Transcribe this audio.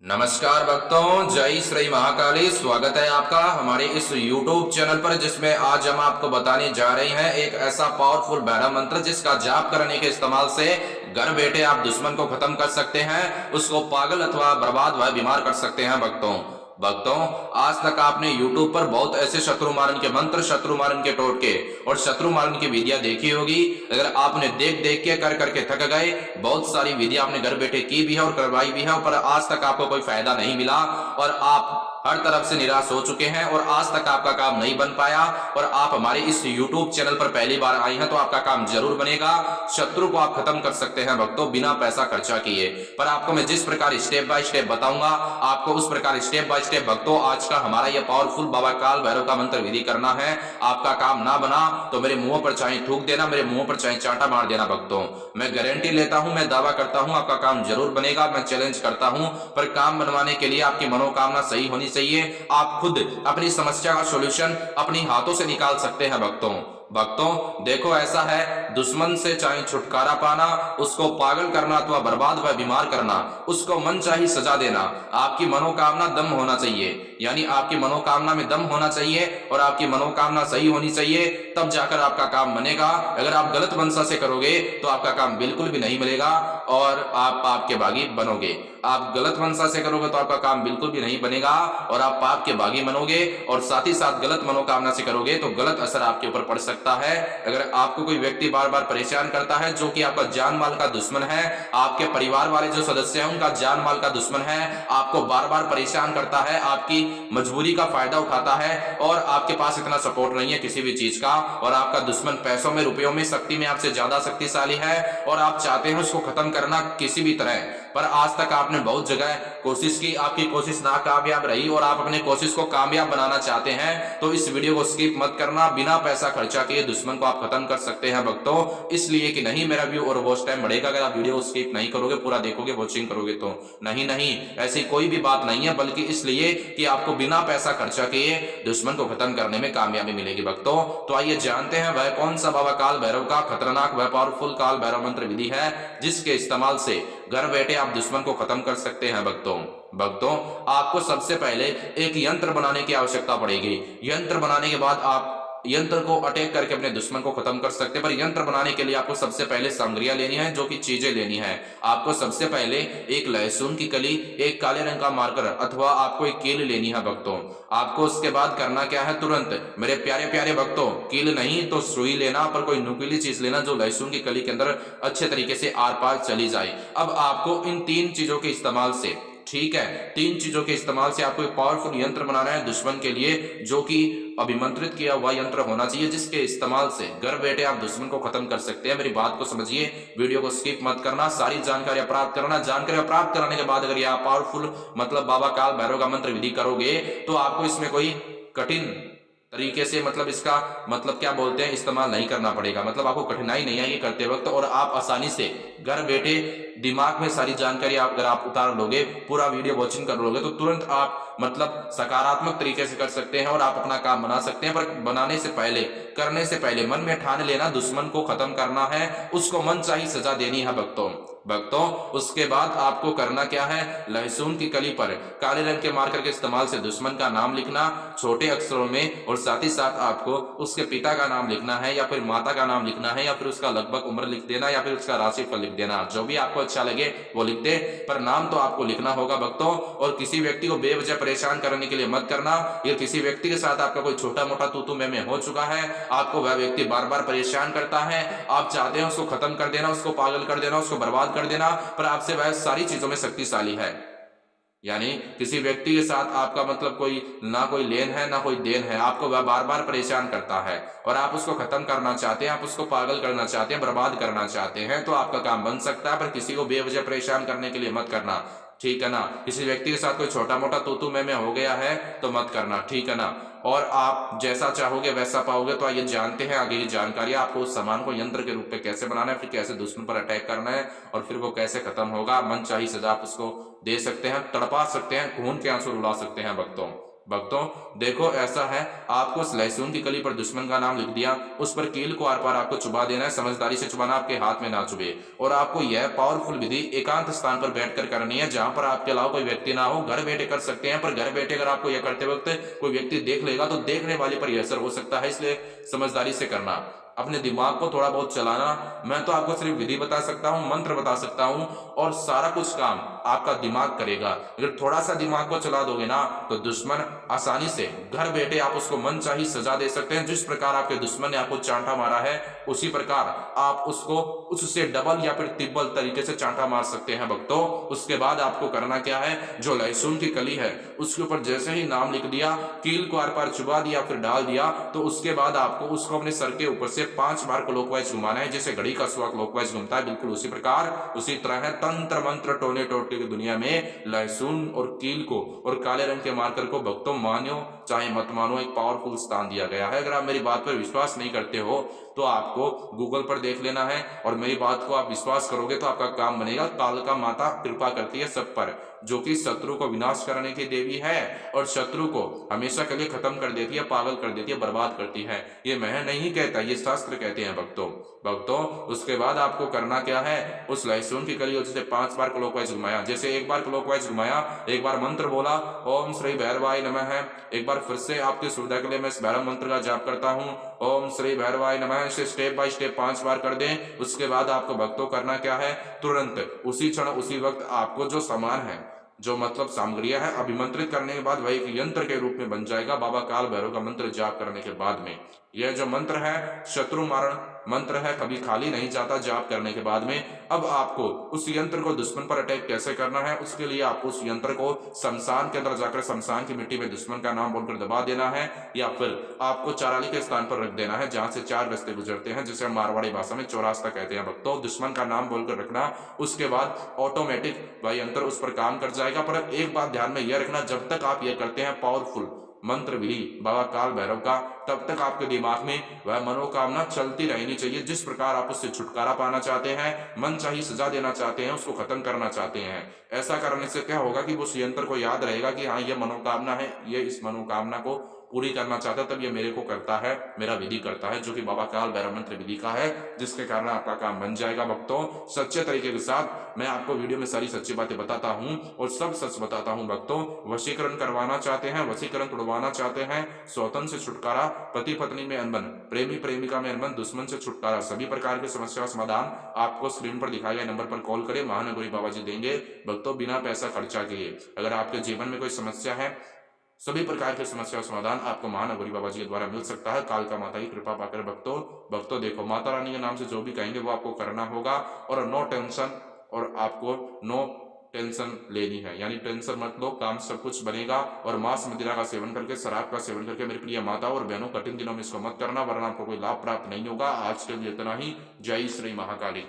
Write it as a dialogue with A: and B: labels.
A: नमस्कार भक्तों, जय श्री महाकाली। स्वागत है आपका हमारे इस YouTube चैनल पर, जिसमें आज हम आपको बताने जा रहे हैं एक ऐसा पावरफुल भैरव मंत्र जिसका जाप करने के इस्तेमाल से घर बैठे आप दुश्मन को खत्म कर सकते हैं, उसको पागल अथवा बर्बाद व बीमार कर सकते हैं। भक्तों, आज तक आपने YouTube पर बहुत ऐसे शत्रु मारन के मंत्र, शत्रु मारन के टोटके और शत्रु मारन की विधियां देखी होगी। अगर आपने देख देख के कर करके थक गए, बहुत सारी विधियां आपने घर बैठे की भी है और करवाई भी है, पर आज तक आपको कोई फायदा नहीं मिला और आप हर तरफ से निराश हो चुके हैं और आज तक आपका काम नहीं बन पाया। और आप हमारे इस YouTube चैनल पर पहली बार आए हैं तो आपका काम जरूर बनेगा। शत्रु को आप खत्म कर सकते हैं भक्तों, बिना पैसा खर्चा किए। पर आपको मैं जिस प्रकार स्टेप बाय स्टेप बताऊंगा, आपको उस प्रकार स्टेप बाय स्टेप भक्तों आज का हमारा यह पावरफुल बाबा काल भैरव का मंत्र विधि करना है। आपका काम ना बना तो मेरे मुंह पर चाहे थूक देना, मेरे मुंह पर चाहे चांटा मार देना भक्तों। मैं गारंटी लेता हूं, मैं दावा करता हूं आपका काम जरूर बनेगा। मैं चैलेंज करता हूं, पर काम बनवाने के लिए आपकी मनोकामना सही होनी चाहिए। आप खुद अपनी समस्या का सॉल्यूशन अपनी हाथों से निकाल सकते हैं भक्तों, देखो ऐसा है, दुश्मन से चाहे छुटकारा पाना, उसको पागल करना अथवा बर्बाद व बीमार करना, उसको मनचाही सजा देना, आपकी मनोकामना दम होना चाहिए। यानी आपकी मनोकामना में दम होना चाहिए और आपकी मनोकामना सही होनी चाहिए, तब जाकर आपका काम बनेगा। अगर आप गलत मंशा से करोगे तो आपका काम बिल्कुल भी नहीं मिलेगा और आप पाप के भागी बनोगे। आप गलत मंशा से करोगे तो आपका काम बिल्कुल भी नहीं बनेगा और आप पाप के भागी बनोगे। और साथ ही साथ गलत मनोकामना से करोगे तो गलत असर आपके ऊपर पड़ सकता है। अगर आपको कोई व्यक्ति बार बार परेशान करता है, जो कि आपका जान माल का दुश्मन है, आपके परिवार वाले जो सदस्य हैं उनका जान माल का दुश्मन है, आपको बार बार परेशान करता है, आपकी मजबूरी का फायदा उठाता है और आपके पास इतना सपोर्ट नहीं है किसी भी चीज का, और आपका दुश्मन पैसों में, रुपयों में, शक्ति में आपसे ज्यादा शक्तिशाली है और आप चाहते हैं उसको खत्म करना किसी भी तरह, पर आज तक आपने बहुत जगह कोशिश की, आपकी कोशिश नाकामयाब रही और आप अपने कोशिश को कामयाब बनाना चाहते हैं, तो इस वीडियो को स्किप मत करना। बिना पैसा खर्चा किए दुश्मन को आप खत्म कर सकते हैं भक्तों, इसलिए कि नहीं मेरा व्यू और वॉच टाइम बढ़ेगा अगर आप वीडियो को स्किप नहीं करोगे, पूरा देखोगे, वॉचिंग करोगे तो। नहीं, ऐसी कोई भी बात नहीं है, बल्कि इसलिए कि आपको बिना पैसा खर्चा किए दुश्मन को खत्म करने में कामयाबी मिलेगी भक्तों। तो आइए जानते हैं वह कौन सा बाबा काल भैरव का खतरनाक व पावरफुल काल भैरव मंत्र विधि है, जिसके इस्तेमाल से घर बैठे आप दुश्मन को खत्म कर सकते हैं भक्तों, आपको सबसे पहले एक यंत्र बनाने की आवश्यकता पड़ेगी। यंत्र बनाने के बाद आप यंत्र को अटैक करके अपने दुश्मन को खत्म कर सकते हैं। पर यंत्र बनाने के लिए आपको सबसे पहले सामग्रियां लेनी है, जो कि चीजें लेनी है। आपको सबसे पहले एक लहसुन की कली, एक काले रंग का मार्कर अथवा आपको एक कील लेनी है भक्तों। आपको उसके बाद करना क्या है, तुरंत मेरे प्यारे प्यारे भक्तों, कील नहीं तो सुई लेना, पर कोई नुकीली चीज लेना जो लहसुन की कली के अंदर अच्छे तरीके से आर पार चली जाए। अब आपको इन तीन चीजों के इस्तेमाल से, ठीक है, तीन चीजों के इस्तेमाल से आपको एक पावरफुल यंत्र बनाना है दुश्मन के लिए, जो कि अभिमंत्रित किया हुआ यंत्र होना चाहिए, जिसके इस्तेमाल से घर बैठे आप दुश्मन को खत्म कर सकते हैं। मेरी बात को समझिए, वीडियो को स्किप मत करना, सारी जानकारी प्राप्त करना। जानकारी प्राप्त कराने के बाद अगर ये आप पावरफुल मतलब बाबा काल भैरव का मंत्र विधि करोगे तो आपको इसमें कोई कठिन तरीके से मतलब इसका मतलब क्या बोलते हैं, इस्तेमाल नहीं करना पड़ेगा। मतलब आपको कठिनाई नहीं आएगी करते वक्त, और आप आसानी से घर बैठे दिमाग में सारी जानकारी अगर आप उतार लोगे, पूरा वीडियो वॉचिंग कर लोगे, तो तुरंत आप मतलब सकारात्मक तरीके से कर सकते हैं और आप अपना काम बना सकते हैं। पर बनाने से पहले, करने से पहले मन में ठान लेना, दुश्मन को खत्म करना है, उसको मनचाही सजा देनी है भक्तों। उसके बाद आपको करना क्या है, लहसुन की कली पर काले रंग के मार्कर के इस्तेमाल से दुश्मन का नाम लिखना छोटे अक्षरों में, और साथ ही साथ आपको उसके पिता का नाम लिखना है या फिर माता का नाम लिखना है या फिर उसका लगभग उम्र लिख देना या फिर उसका राशिफल लिख देना, जो भी आपको अच्छा लगे वो लिख दे, पर नाम तो आपको लिखना होगा भक्तों। और किसी व्यक्ति को बेवजह परेशान करने के लिए मत करना। या किसी व्यक्ति के साथ आपका कोई छोटा मोटा तू में हो चुका है, आपको वह व्यक्ति बार बार परेशान करता है, आप चाहते हैं उसको खत्म कर देना, उसको पागल कर देना, उसको बर्बाद कर देना, पर आपसे वह सारी चीजों में शक्तिशाली है। यानी किसी व्यक्ति के साथ आपका मतलब कोई ना कोई लेन है ना कोई देन है, आपको वह बार बार परेशान करता है और आप उसको खत्म करना चाहते हैं, आप उसको पागल करना चाहते हैं, बर्बाद करना चाहते हैं, तो आपका काम बन सकता है। पर किसी को बेवजह परेशान करने के लिए मत करना, ठीक है ना। किसी व्यक्ति के साथ कोई छोटा मोटा तू में हो गया है तो मत करना, ठीक है ना। और आप जैसा चाहोगे वैसा पाओगे। तो आइए जानते हैं आगे की जानकारी, आपको उस सामान को यंत्र के रूप में कैसे बनाना है, फिर कैसे दुश्मन पर अटैक करना है और फिर वो कैसे खत्म होगा। मन चाही सजा आप उसको दे सकते हैं, तड़पा सकते हैं, खून के आंसू रुला सकते हैं भक्तों देखो ऐसा है, आपको उस लहसुन की कली पर दुश्मन का नाम लिख दिया, उस पर कील को आर पार आपको चुबा देना है। समझदारी से चुबाना, आपके हाथ में ना चुभे। और आपको यह पावरफुल विधि एकांत स्थान पर बैठकर करनी है, जहां पर आपके अलावा कोई व्यक्ति ना हो। घर बैठे कर सकते हैं, पर घर बैठे अगर आपको यह करते वक्त कोई व्यक्ति देख लेगा तो देखने वाले पर यह असर हो सकता है, इसलिए समझदारी से करना। अपने दिमाग को थोड़ा बहुत चलाना। मैं तो आपको सिर्फ विधि बता सकता हूं, मंत्र बता सकता हूं, और सारा कुछ काम आपका दिमाग करेगा। अगर थोड़ा सा दिमाग को चला दोगे ना तो दुश्मन आसानी से घर बैठे आप उसको मनचाही सजा दे सकते हैं। जिस प्रकार आपके दुश्मन ने आपको चांटा मारा है, उसी प्रकार आप उसको उससे डबल या फिर तिब्बल तरीके से चांटा मार सकते हैं भक्तों। उसके बाद आपको करना क्या है, जो लहसुन की कली है उसके ऊपर जैसे ही नाम लिख दिया, कील को आर पार चुबा दिया, फिर डाल दिया, तो उसके बाद आपको उसको अपने सर के ऊपर से 5 बार क्लॉकवाइज घुमाना है, जैसे घड़ी का सुआ क्लॉकवाइज घूमता है, बिल्कुल उसी प्रकार उसी तरह है। तंत्र मंत्र टोने टोटके की दुनिया में लहसुन और कील को और काले रंग के मार्कर को भक्तों मानो चाहे मत मानो एक पावरफुल स्थान दिया गया है। अगर आप मेरी बात पर विश्वास नहीं करते हो तो आपको गूगल पर देख लेना है, और मेरी बात को आप विश्वास करोगे तो आपका काम बनेगा। कालिका माता कृपा करती है सब पर, जो कि शत्रु को विनाश करने की देवी है और शत्रु को हमेशा के लिए खत्म कर देती है, पागल कर देती है, बर्बाद करती है। ये मैं नहीं कहता, ये शास्त्र कहते हैं भक्तों। उसके बाद आपको करना क्या है, उस लहसुन की कली से 5 बार क्लॉकवाइज घुमाया। जैसे एक बार क्लॉकवाइज घुमाया, एक बार मंत्र बोला ओम श्री भैरवाय नमः है, एक बार फिर से आपकी सुविधा के लिए मैं इस भैरव मंत्र का जाप करता हूँ, ओम श्री भैरवाय नमः, इसे स्टेप बाय स्टेप 5 बार कर दें। उसके बाद आपको भक्तों करना क्या है, तुरंत उसी क्षण उसी वक्त आपको जो सामान है, जो मतलब सामग्रियां है, अभिमंत्रित करने के बाद वह एक यंत्र के रूप में बन जाएगा। बाबा काल भैरव का मंत्र जाप करने के बाद में यह जो मंत्र है शत्रु मारण मंत्र है, कभी खाली नहीं जाता जाप करने के बाद में। अब आपको उस यंत्र को दुश्मन पर अटैक कैसे करना है, उसके लिए आपको उस यंत्र को शमशान के अंदर जाकर शमशान की मिट्टी में दुश्मन का नाम बोलकर दबा देना है, या फिर आपको चाराली के स्थान पर रख देना है जहां से 4 रास्ते गुजरते हैं, जिसे मारवाड़ी भाषा में चौरास्ता कहते हैं भक्तों। दुश्मन का नाम बोलकर रखना, उसके बाद ऑटोमेटिक वह यंत्र उस पर काम कर जाएगा। पर एक बात ध्यान में यह रखना, जब तक आप यह करते हैं पावरफुल मंत्र विधि बाबा काल भैरव का, तब तक आपके दिमाग में वह मनोकामना चलती रहनी चाहिए। जिस प्रकार आप उससे छुटकारा पाना चाहते हैं, मन चाहिए सजा देना चाहते हैं, उसको खत्म करना चाहते हैं, ऐसा करने से क्या होगा कि उस यंत्र को याद रहेगा कि हाँ ये मनोकामना है, ये इस मनोकामना को पूरी करना चाहता है, तब ये मेरे को करता है, मेरा विधि करता है, जो कि बाबा काल भैरव मंत्र विधि का है, जिसके कारण आपका काम बन जाएगा भक्तों। सच्चे तरीके के साथ मैं आपको वीडियो में सारी सच्ची बातें बताता हूं और सब सच बताता हूं भक्तों। वशीकरण करवाना चाहते हैं, वशीकरण तोड़वाना चाहते हैं, स्वतंत्र से छुटकारा, पति पत्नी में अनबन, प्रेमी प्रेमिका में अनबन, दुश्मन से छुटकारा, सभी प्रकार की समस्या का समाधान आपको स्क्रीन पर दिखाए गए नंबर पर कॉल करें, महानगरी बाबा जी देंगे भक्तों, बिना पैसा खर्चा किए। अगर आपके जीवन में कोई समस्या है, सभी प्रकार की समस्या समाधान आपको महानगरी बाबा जी के द्वारा मिल सकता है, कालिका माता की कृपा पाकर भक्तों देखो, माता रानी के नाम से जो भी कहेंगे वो आपको करना होगा, और नो टेंशन, और आपको नो टेंशन लेनी है, यानी टेंशन मत लो, काम सब कुछ बनेगा। और मांस मदिरा का सेवन करके, शराब का सेवन करके मेरी प्रिय माता और बहनों कठिन दिनों में इसको मत करना, वरना आपको कोई लाभ प्राप्त नहीं होगा। आज के लिए इतना ही। जय श्री महाकाली।